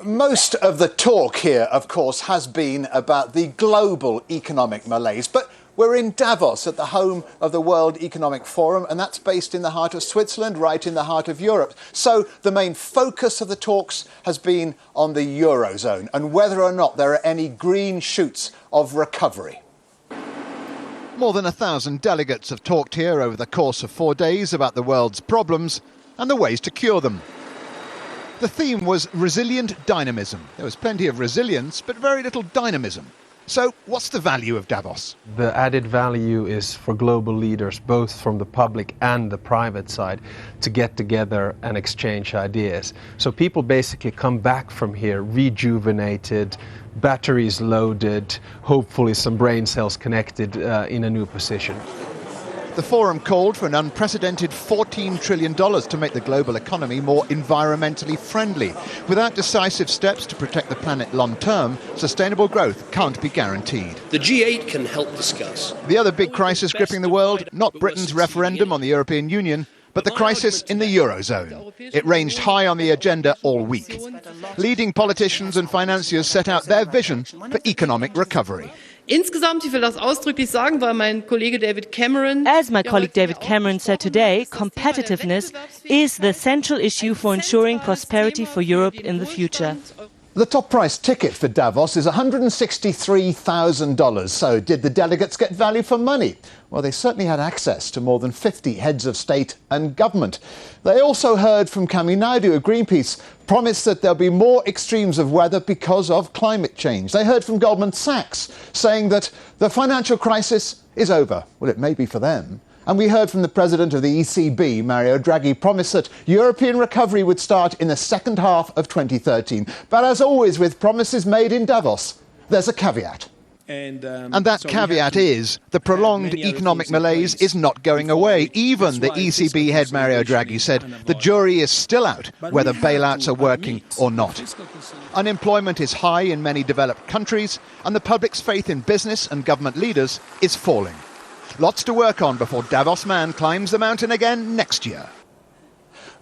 Most of the talk here, of course, has been about the global economic malaise, but we're in Davos, at the home of the World Economic Forum, and that's based in the heart of Switzerland, right in the heart of Europe. So the main focus of the talks has been on the Eurozone and whether or not there are any green shoots of recovery. More than 1,000 delegates have talked here over the course of 4 days about the world's problems and the ways to cure them. The theme was resilient dynamism. There was plenty of resilience, but very little dynamism. So what's the value of Davos? The added value is for global leaders, both from the public and the private side, to get together and exchange ideas. So people basically come back from here rejuvenated, batteries loaded, hopefully some brain cells connected in a new position. The forum called for an unprecedented $14 trillion to make the global economy more environmentally friendly. Without decisive steps to protect the planet long term, sustainable growth can't be guaranteed. The G8 can help discuss. The other big crisis gripping the world, not Britain's referendum on the European Union, but the crisis in the Eurozone. It ranged high on the agenda all week. Leading politicians and financiers set out their vision for economic recovery. Insgesamt, ich will das ausdrücklich sagen, weil mein Kollege David Cameron... As my colleague David Cameron said today, competitiveness is the central issue for ensuring prosperity for Europe in the future. The top price ticket for Davos is $163,000. So did the delegates get value for money? Well, they certainly had access to more than 50 heads of state and government. They also heard from Kami Naidu of Greenpeace promise that there'll be more extremes of weather because of climate change. They heard from Goldman Sachs saying that the financial crisis is over. Well, it may be for them. And we heard from the president of the ECB, Mario Draghi, promise that European recovery would start in the second half of 2013. But as always with promises made in Davos, there's a caveat. And that caveat is the prolonged economic malaise is not going away. Even the ECB head Mario Draghi said the jury is still out whether bailouts are working or not. Unemployment is high in many developed countries, and the public's faith in business and government leaders is falling. Lots to work on before Davos man climbs the mountain again next year.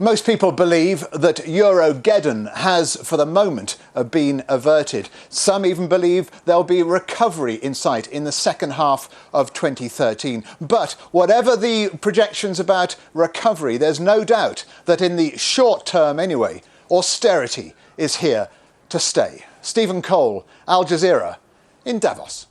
Most people believe that Eurogeddon has, for the moment, been averted. Some even believe there'll be recovery in sight in the second half of 2013. But whatever the projections about recovery, there's no doubt that in the short term anyway, austerity is here to stay. Stephen Cole, Al Jazeera, in Davos.